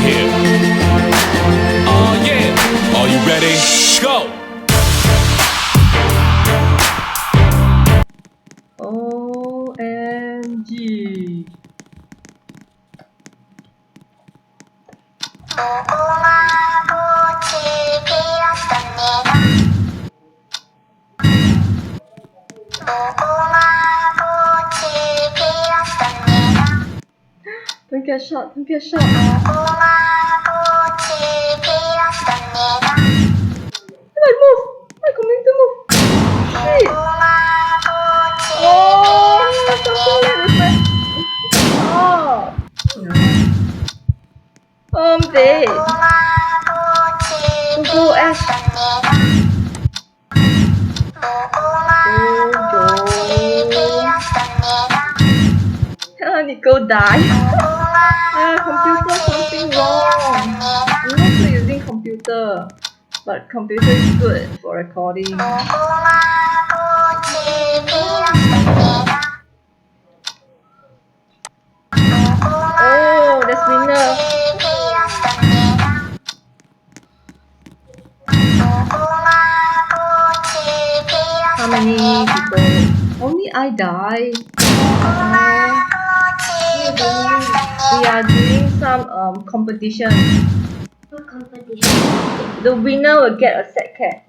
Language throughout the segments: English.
Here. Oh yeah. Are you ready? Go. OMG. Don't get shot, don't get shot. I move! My computer move! Shit! Oh, something like this. Oh! I'm dead. Go, Ash. Nico die. Computer, something wrong. I'm not still using computer, but computer is good for recording. Oh, that's winner. How many people? Only I die. We are doing some competition. What competition? The winner will get a set cat.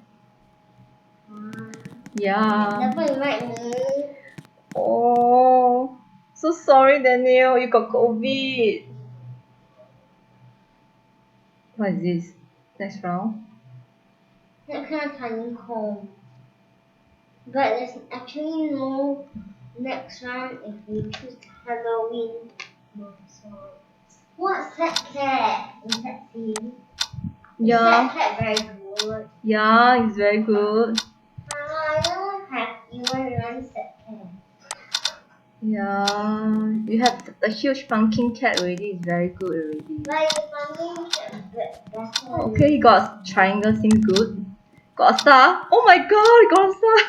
Yeah. Never invite me. Oh, so sorry, Daniel. You got COVID. What is this? Next round. That kind of tiny home. But there's actually no next round if we choose Halloween. What set cat? Is that scene? Yeah. Set cat very good. Yeah, it's very good. I don't have even one set cat. Yeah, you have a huge pumpkin cat already. It's very good already. But the pumpkin cat is better. Okay, you got a triangle. Seems good. Got a star. Oh my god, got a star.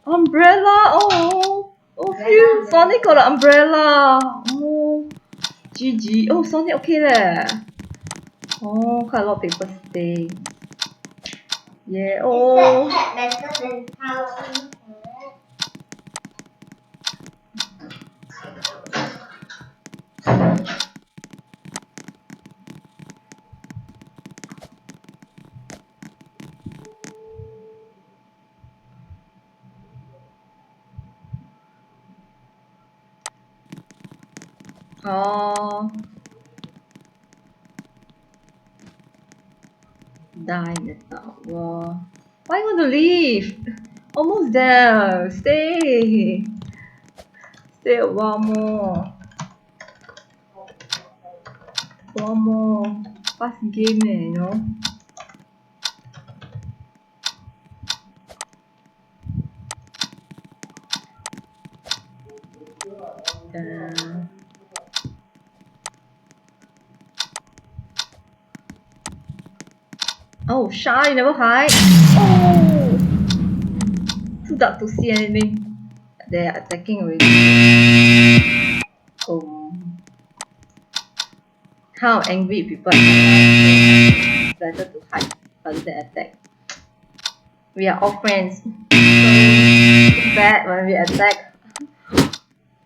Umbrella. Oh, phew. Sonic got an umbrella. Oh, GG. Oh, Sonic okay leh. Oh, quite a lot of people stay. Yeah. Oh. Is that cat better than Halloween cat? Oh. Die in the tower. Why you want to leave? Almost there. Stay. Stay a while more. One more. Fast game you know. Oh, shy, you never hide. Oh! Too dark to see anything. They are attacking already. Oh. How angry people are. Better to hide rather than attack. We are all friends. So bad when we attack.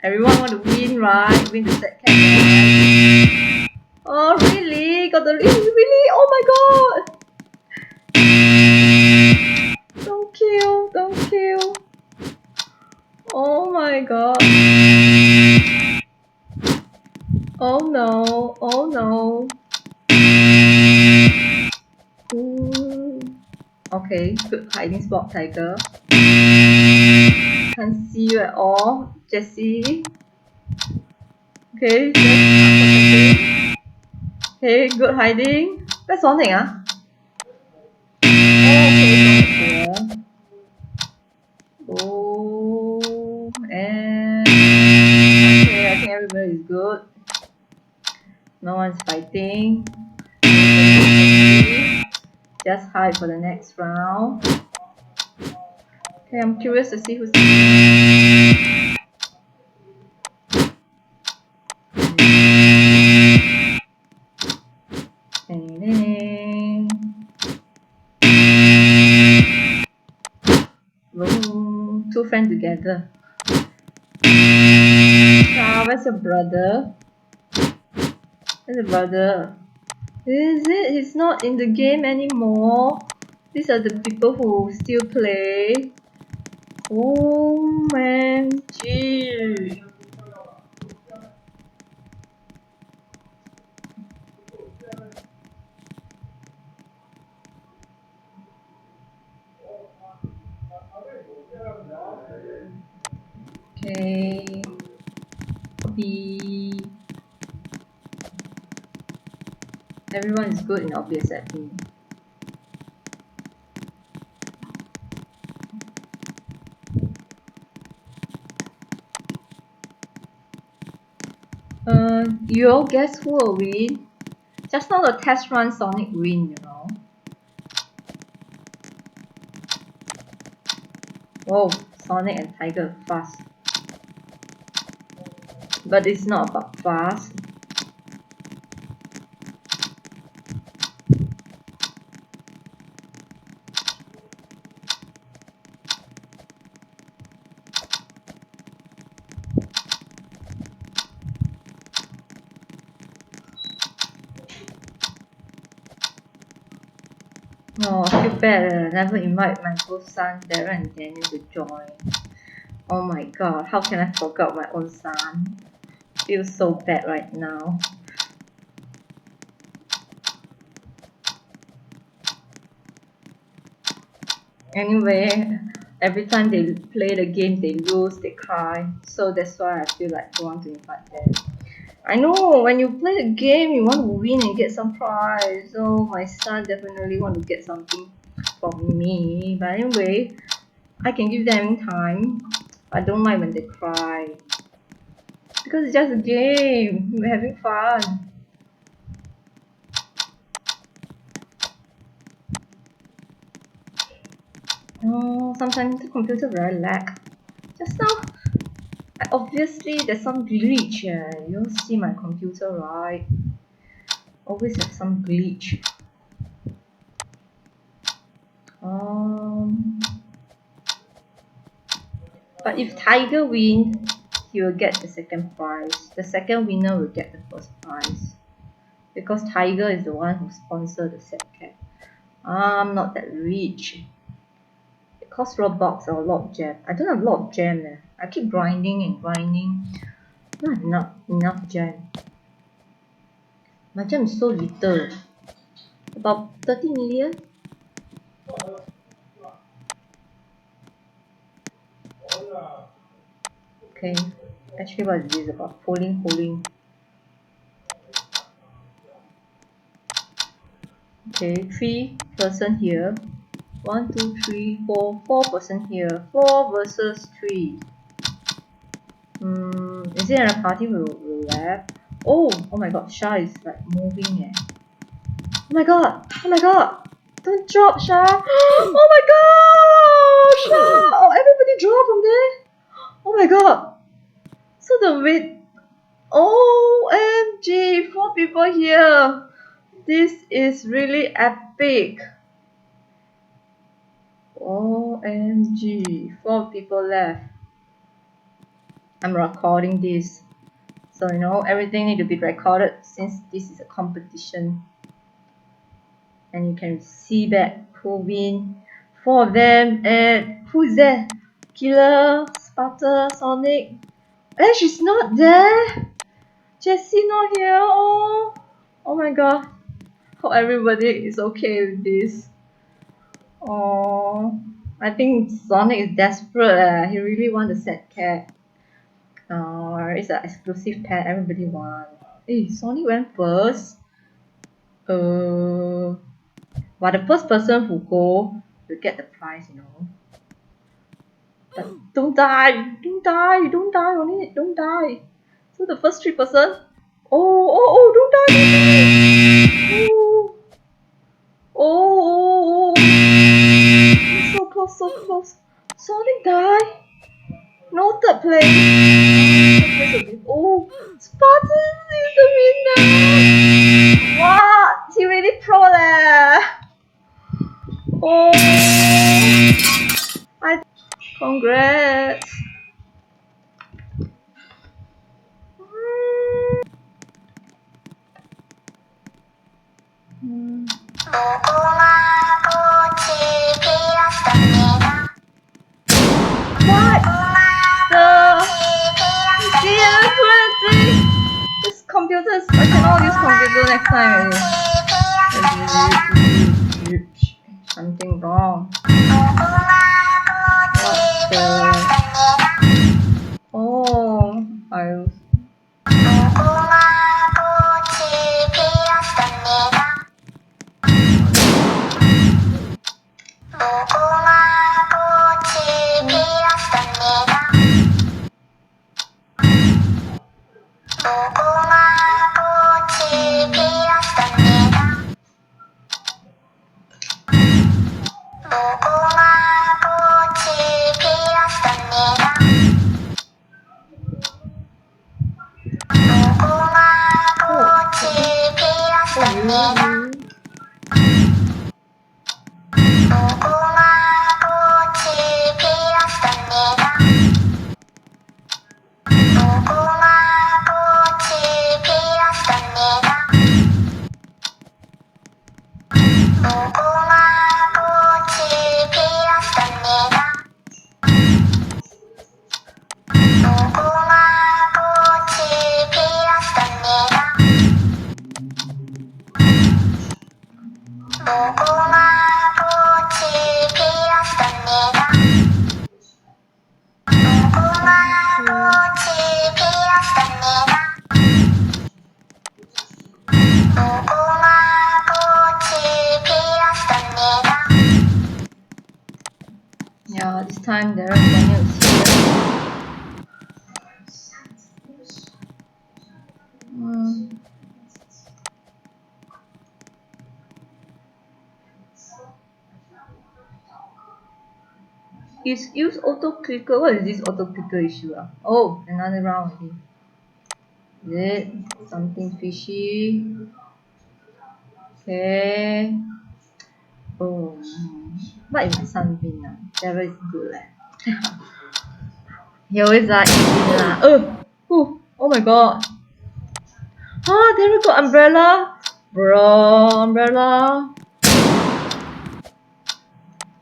Everyone want to win, right? Win the set cat, right? Oh, really? Got the really? Oh my god! Don't kill, don't kill. Oh my god. Oh no, oh no. Ooh. Okay, good hiding spot, Tiger. Can't see you at all, Jessie. Okay, just okay, good hiding. Where's Sonic ah? Okay, Sonic here. Oh, and okay, I think everybody is good. No one's fighting. Just hide for the next round. Okay, I'm curious to see who's. together. Where's your brother? Where's your brother? Is it? He's not in the game anymore. These are the people who still play. OMG. Okay. B. Everyone is good and obvious except me. You all guess who will win? Just now the test run Sonic win, you know. Whoa, Sonic and Tiger fast. But it's not about fast. No, I feel bad. Never invite my both sons, Daryl and Daniel, to join. Oh my god, how can I forget my own son? Feel so bad right now. Anyway, every time they play the game, they lose, they cry. So that's why I feel like I want to invite them. I know, when you play the game, you want to win and get some prize. So my son definitely want to get something from me. But anyway, I can give them time. I don't mind when they cry. Because it's just a game. We're having fun. Oh, sometimes the computer very lag. Just now, obviously there's some glitch. You all see my computer, right? Always have some glitch. But if Tiger wins, he will get the second prize. The second winner will get the first prize. Because Tiger is the one who sponsored the set cat. I'm not that rich. It costs Roblox or a lot of gem. I don't have a lot of gem. I keep grinding and grinding. Not enough gem. My gem is so little. About 30 million. Okay. Actually, what is this about? Polling. Okay, 3 person here. 1, 2, 3, 4. 4 person here. 4 versus 3. Is it a party will left? Oh my god, Sha is like moving. Oh my god! Don't drop, Sha! Oh my god! Sha! Oh, everybody dropped from there! Oh my god! So the wait. OMG! 4 people here! This is really epic! OMG! 4 people left. I'm recording this. So you know, everything need to be recorded since this is a competition. And you can see back who win. 4 of them, and who is there? 𝗙𝘂𝗹𝗶𝗁𝗍, Sonic. She's not there. Jessie not here. Oh my god. Hope everybody is okay with this. I think Sonic is desperate. He really want the set cat. It's an exclusive pet. Everybody want. Hey, Sonic went first. But the first person who go will get the prize, you know. But don't die, don't die, don't die on it, don't die. So the first 3 person. Don't die, don't die. So close, so close. Sonic die. No third place. Spartans is the winner. What? He really pro leh. Congrats. I cannot use computer next time already. Something wrong. What the? Oh, I. Yeah, this time Daniel is here. Use auto clicker. What is this auto clicker issue? Oh, another round again. Is it something fishy? Okay. Oh, what is Sunbeam? Daryl is good leh. He always like win oh my god. Oh, Daryl got umbrella. Bro, umbrella.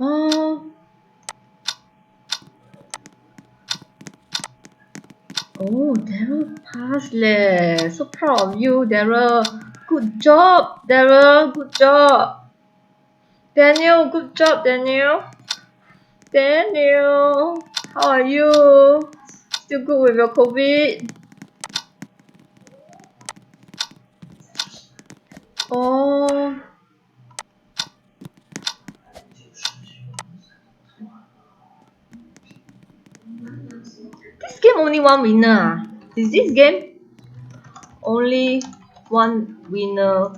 Oh. Oh, Daryl passed leh. So proud of you, Daryl. Good job, Daryl. Good job. Daniel, good job, Daniel. Daniel, how are you? Still good with your COVID? Oh. This game only one winner. Is this game only one winner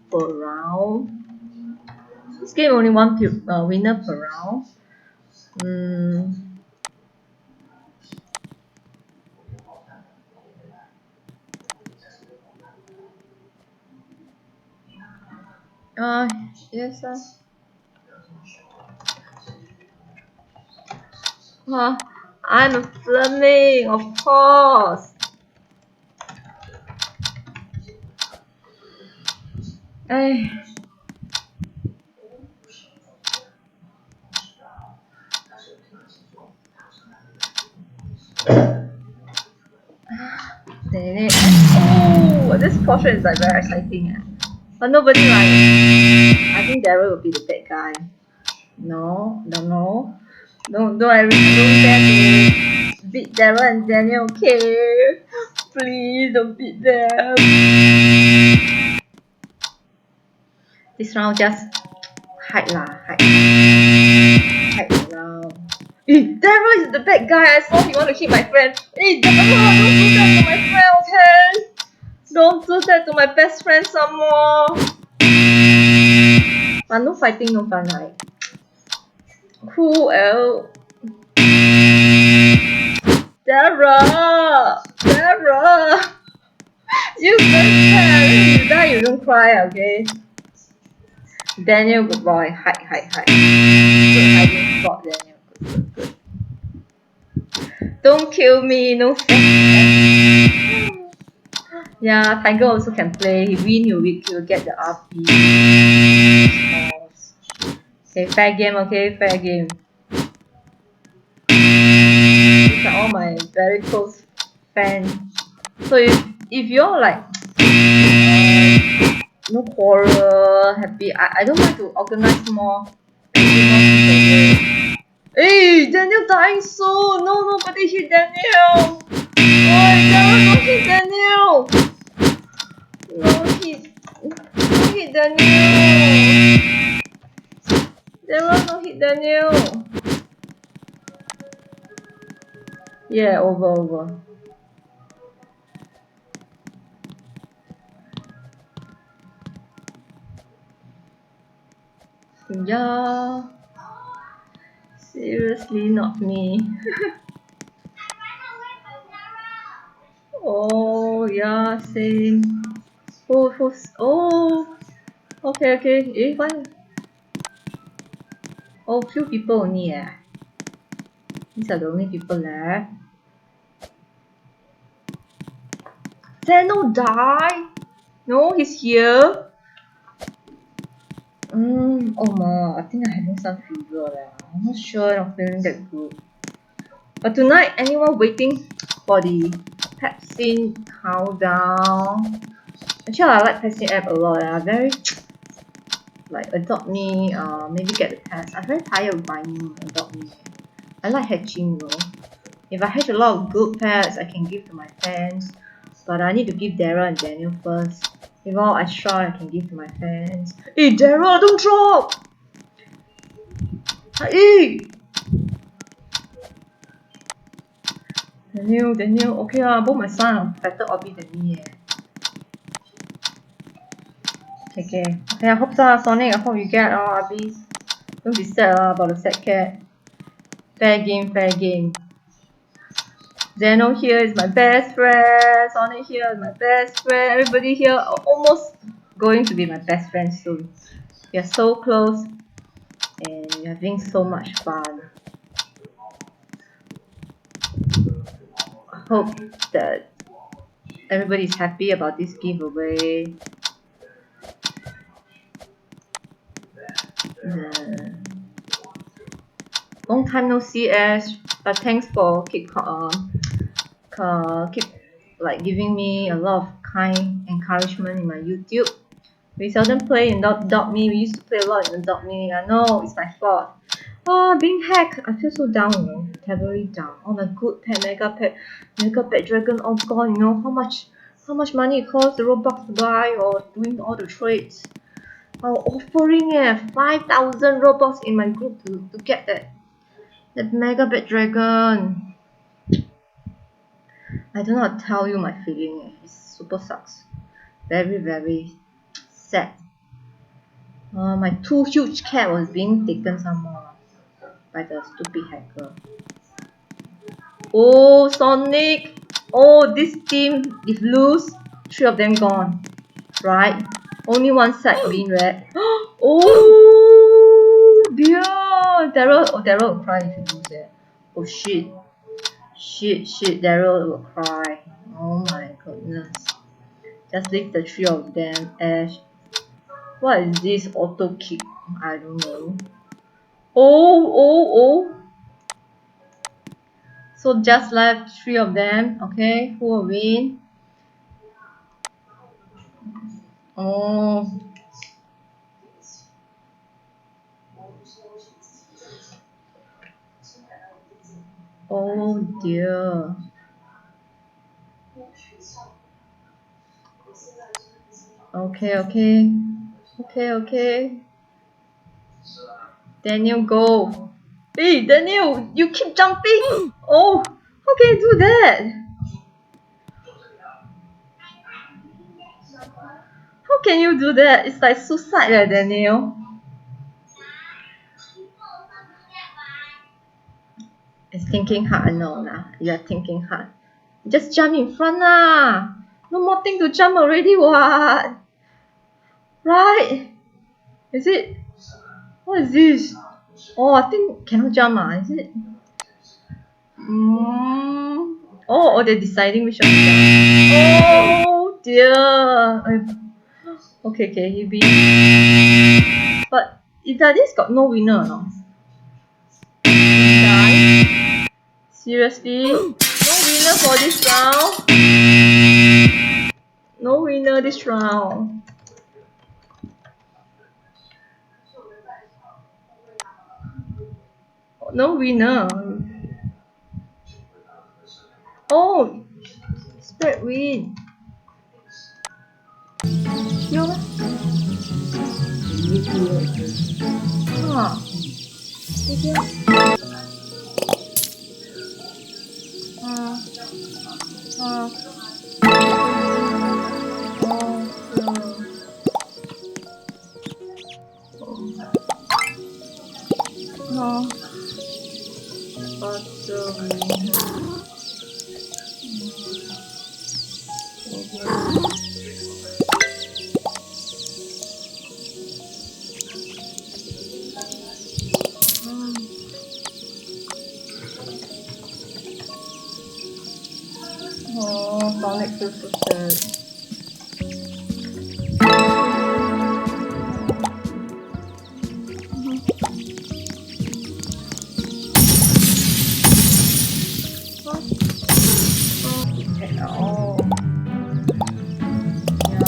per round? This game only one winner per round. Yes. I'm a Fleming, of course. Oh, this portion is like very exciting. But nobody like. I think Daryl will be the bad guy. No, don't know. Don't dare to beat Daryl and Daniel, okay? Please don't beat them. This round just hide around. Daryl is the bad guy. I saw he want to hit my friend. Daryl, don't do that to my friend, okay? Don't do that to my best friend some more. But no fighting, no fun, right? Who else? Daryl! You best you die, you don't cry, okay? Daniel, good boy. Hide. Good hiding spot, Daniel. Good. Don't kill me, no sense. Yeah, Tiger also can play. He win, he'll get the RP. Okay, fair game, okay? Fair game. These are all my very close fans. So if you're like quarrel, happy. I don't want to organize more. Hey, Daniel dying soon! No, nobody hit Daniel! Oh, Daryl, don't hit Daniel! No hit Daniel! Daryl, no hit Daniel! Yeah, over. Yeah. Seriously, not me. Oh, yeah, same. Who's... Oh, okay. Eh, why? Oh, few people only, eh. These are the only people left. Zeno died? No, he's here. Oh ma, I think I'm having some fever. I'm not sure I'm feeling that good. But tonight, anyone waiting for the Pepsin countdown? Actually, I like Pepsin app a lot. Very like Adopt Me. Maybe get the pets. I'm very tired of buying Adopt Me. I like hatching though. If I hatch a lot of good pets, I can give to my fans. But I need to give Daryl and Daniel first. If all extra, I can give to my fans. Hey, Daryl, don't drop! Hey! Daniel, okay both my son are better obby than me. Okay, I hope so, Sonic. I hope you get all obbies. Don't be sad about the sad cat. Fair game. Zeno here is my best friend. Sonic here is my best friend. Everybody here are almost going to be my best friends soon. We are so close and we're having so much fun. I hope that everybody is happy about this giveaway. Long time no see, Ash. But thanks for keep like giving me a lot of kind encouragement in my YouTube. We seldom play in Adopt Me. We used to play a lot in Adopt Me. I know it's my fault. Oh, being hacked. I feel so down, you know. Terribly down. All my good pet, mega pet dragon all gone. You know how much money it costs the Roblox to buy or doing all the trades. I was offering 5,000 Robux in my group to get that mega pet dragon. I do not tell you my feeling. It super sucks. Very sad. My 2 huge cat was being taken some more by the stupid hacker. Oh, Sonic! Oh, this team, if lose, 3 of them gone. Right? Only one side being red. Oh dear! Daryl will cry if you lose it. Oh shit. Daryl will cry. Oh my goodness. Just leave the 3 of them. Ash. What is this auto kick? I don't know. Oh. So just left 3 of them. Okay, who will win? Oh. Oh dear. Okay. Daniel, go. Hey, Daniel, you keep jumping. Oh, how can you do that? How can you do that? It's like suicide, Daniel. It's thinking hard, no lah. You are thinking hard. Just jump in front lah. No more thing to jump already, what? Right? Is it? What is this? Oh, I think cannot jump is it? Oh, they're deciding which one to jump. Oh dear. Okay, he be. But does this got no winner or not? Die? Seriously? No winner for this round? No winner this round. No winner. Oh, spread win. Yo. Huh. Oh, Sonic feels so sad. Oh. Yeah.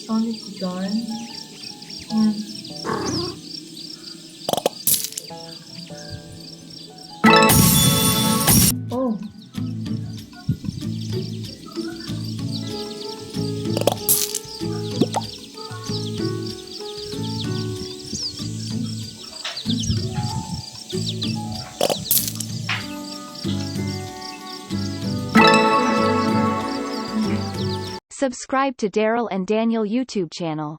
Sonic join. Oh. Subscribe to Daryl and Daniel YouTube channel.